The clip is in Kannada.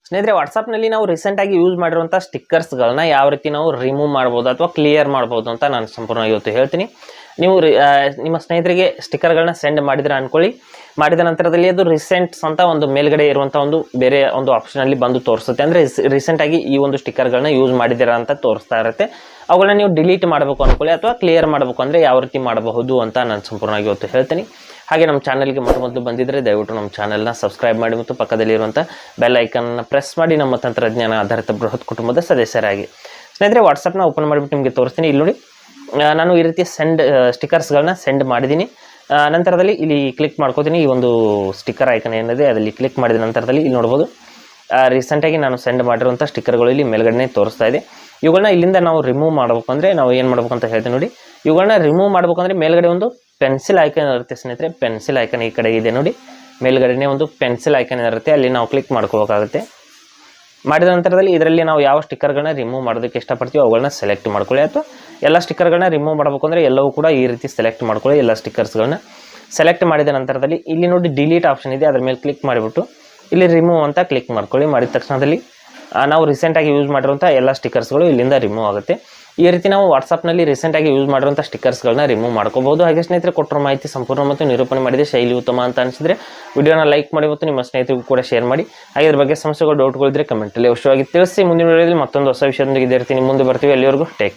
ಸ್ನೇಹಿತರೆ, ವಾಟ್ಸಪ್ನಲ್ಲಿ ನಾವು ರೀಸೆಂಟಾಗಿ ಯೂಸ್ ಮಾಡಿರುವಂಥ ಸ್ಟಿಕ್ಕರ್ಸ್ಗಳನ್ನ ಯಾವ ರೀತಿ ನಾವು ರಿಮೂವ್ ಮಾಡ್ಬೋದು ಅಥವಾ ಕ್ಲಿಯರ್ ಮಾಡ್ಬೋದು ಅಂತ ನಾನು ಸಂಪೂರ್ಣವಾಗಿ ಇವತ್ತು ಹೇಳ್ತೀನಿ. ನೀವು ನಿಮ್ಮ ಸ್ನೇಹಿತರಿಗೆ ಸ್ಟಿಕ್ಕರ್ಗಳನ್ನ ಸೆಂಡ್ ಮಾಡಿದ್ರೆ ಅಂದ್ಕೊಳ್ಳಿ, ಮಾಡಿದ ನಂತರದಲ್ಲಿ ಅದು ರೀಸೆಂಟ್ಸ್ ಅಂತ ಒಂದು ಮೇಲ್ಗಡೆ ಇರುವಂಥ ಒಂದು ಬೇರೆ ಒಂದು ಆಪ್ಷನಲ್ಲಿ ಬಂದು ತೋರಿಸುತ್ತೆ. ಅಂದರೆ ರೀಸೆಂಟಾಗಿ ಈ ಒಂದು ಸ್ಟಿಕ್ಕರ್ಗಳನ್ನ ಯೂಸ್ ಮಾಡಿದ್ದೀರಾ ಅಂತ ತೋರಿಸ್ತಾ ಇರುತ್ತೆ. ಅವುಗಳನ್ನ ನೀವು ಡಿಲೀಟ್ ಮಾಡಬೇಕು ಅಂದ್ಕೊಳ್ಳಿ ಅಥವಾ ಕ್ಲಿಯರ್ ಮಾಡಬೇಕು ಅಂದರೆ ಯಾವ ರೀತಿ ಮಾಡಬಹುದು ಅಂತ ನಾನು ಸಂಪೂರ್ಣವಾಗಿ ಇವತ್ತು ಹೇಳ್ತೀನಿ. ಹಾಗೆ ನಮ್ಮ ಚಾನಲ್ಗೆ ಮೊದಲು ಬಂದಿದ್ದರೆ ದಯವಿಟ್ಟು ನಮ್ಮ ಚಾನಲ್ನ ಸಬ್ಸ್ಕ್ರೈಬ್ ಮಾಡಿ ಮತ್ತು ಪಕ್ಕದಲ್ಲಿರುವಂಥ ಬೆಲ್ ಐಕನ್ನ ಪ್ರೆಸ್ ಮಾಡಿ ನಮ್ಮ ತಂತ್ರಜ್ಞಾನ ಆಧಾರಿತ ಬೃಹತ್ ಕುಟುಂಬದ ಸದಸ್ಯರಾಗಿ. ಸ್ನೇಹಿತರೆ, ವಾಟ್ಸಪ್ನ ಓಪನ್ ಮಾಡಿಬಿಟ್ಟು ನಿಮಗೆ ತೋರಿಸ್ತೀನಿ. ಇಲ್ಲಿ ನೋಡಿ, ನಾನು ಈ ರೀತಿ ಸ್ಟಿಕ್ಕರ್ಸ್ಗಳನ್ನ ಸೆಂಡ್ ಮಾಡಿದ್ದೀನಿ. ನಂತರದಲ್ಲಿ ಇಲ್ಲಿ ಕ್ಲಿಕ್ ಮಾಡ್ಕೋತೀನಿ. ಈ ಒಂದು ಸ್ಟಿಕ್ಕರ್ ಐಕನ್ ಏನಿದೆ ಅದರಲ್ಲಿ ಕ್ಲಿಕ್ ಮಾಡಿದ ನಂತರದಲ್ಲಿ ಇಲ್ಲಿ ನೋಡ್ಬೋದು ರೀಸೆಂಟಾಗಿ ನಾನು ಸೆಂಡ್ ಮಾಡಿರುವಂಥ ಸ್ಟಿಕ್ಕರ್ಗಳು ಇಲ್ಲಿ ಮೇಲ್ಗಡೆ ತೋರಿಸ್ತಾ ಇದೆ. ಇವುಗಳನ್ನ ಇಲ್ಲಿಂದ ನಾವು ರಿಮೂವ್ ಮಾಡಬೇಕು ಅಂದರೆ ನಾವು ಏನು ಮಾಡ್ಬೇಕು ಅಂತ ಹೇಳ್ತೀನಿ ನೋಡಿ. ಇವುಗಳನ್ನ ರಿಮೂವ್ ಮಾಡಬೇಕಂದ್ರೆ ಮೇಲ್ಗಡೆ ಒಂದು ಪೆನ್ಸಿಲ್ ಐಕನ್ ಇರುತ್ತೆ ಸ್ನೇಹಿತರೆ. ಪೆನ್ಸಿಲ್ ಐಕನ್ ಈ ಕಡೆ ಇದೆ ನೋಡಿ, ಮೇಲ್ಗಡೆನೇ ಒಂದು ಪೆನ್ಸಿಲ್ ಐಕನ್ ಇರುತ್ತೆ, ಅಲ್ಲಿ ನಾವು ಕ್ಲಿಕ್ ಮಾಡ್ಕೋಬೇಕಾಗುತ್ತೆ. ಮಾಡಿದ ನಂತರದಲ್ಲಿ ಇದರಲ್ಲಿ ನಾವು ಯಾವ ಸ್ಟಿಕ್ಕರ್ಗಳನ್ನ ರಿಮೂವ್ ಮಾಡೋದಕ್ಕೆ ಇಷ್ಟಪಡ್ತೀವಿ ಅವುಗಳನ್ನ ಸೆಲೆಕ್ಟ್ ಮಾಡ್ಕೊಳ್ಳಿ. ಅಥವಾ ಎಲ್ಲ ಸ್ಟಿಕ್ಕರ್ಗಳನ್ನ ರಿಮೂವ್ ಮಾಡಬೇಕು ಅಂದರೆ ಎಲ್ಲವೂ ಕೂಡ ಈ ರೀತಿ ಸೆಲೆಕ್ಟ್ ಮಾಡ್ಕೊಳ್ಳಿ. ಎಲ್ಲ ಸ್ಟಿಕ್ಕರ್ಸ್ಗಳನ್ನ ಸೆಲೆಕ್ಟ್ ಮಾಡಿದ ನಂತರದಲ್ಲಿ ಇಲ್ಲಿ ನೋಡಿ ಡಿಲೀಟ್ ಆಪ್ಷನ್ ಇದೆ, ಅದರ ಮೇಲೆ ಕ್ಲಿಕ್ ಮಾಡಿಬಿಟ್ಟು ಇಲ್ಲಿ ರಿಮೂವ್ ಅಂತ ಕ್ಲಿಕ್ ಮಾಡ್ಕೊಳ್ಳಿ. ಮಾಡಿದ ತಕ್ಷಣದಲ್ಲಿ ನಾವು ರೀಸೆಂಟಾಗಿ ಯೂಸ್ ಮಾಡಿರುವಂಥ ಎಲ್ಲ ಸ್ಟಿಕ್ಕರ್ಸ್ಗಳು ಇಲ್ಲಿಂದ ರಿಮೂವ್ ಆಗುತ್ತೆ. ಈ ರೀತಿ ನಾವು ವಾಟ್ಸಪ್ನಲ್ಲಿ ರೀಸೆಂಟಾಗಿ ಯೂಸ್ ಮಾಡಿರುವಂಥ ಸ್ಟಿಕ್ಕರ್ಸ್ಗಳನ್ನ ರಿಮೂವ್ ಮಾಡ್ಕೋಬಹುದು. ಹಾಗೆ ಸ್ನೇಹಿತರೆ, ಕೊಟ್ಟಿರೋ ಮಾಹಿತಿ ಸಂಪೂರ್ಣ ಮತ್ತು ನಿರೂಪಣೆ ಮಾಡಿದೆ, ಶೈಲಿ ಉತ್ತಮ ಅಂತ ಅನಿಸಿದ್ರೆ ವಿಡಿಯೋನ ಲೈಕ್ ಮಾಡಿ ಮತ್ತು ನಿಮ್ಮ ಸ್ನೇಹಿತರಿಗೂ ಕೂಡ ಶೇರ್ ಮಾಡಿ. ಹಾಗೆ ಇದ್ರ ಬಗ್ಗೆ ಸಮಸ್ಯೆಗಳು ಡೌಟ್ಗಳಿದ್ರೆ ಕಮೆಂಟಲ್ಲಿ ಅವಶ್ಯವಾಗಿ ತಿಳಿಸಿ. ಮುಂದಿನ ವಿಡಿಯೋದಲ್ಲಿ ಮತ್ತೊಂದು ಹೊಸ ವಿಷಯದೊಂದಿಗೆ ಇದೇ ರೀತಿ ಮುಂದೆ ಬರ್ತೀವಿ. ಅಲ್ಲಿವರೆಗೂ ಟೇಕ್ ಕೇರ್.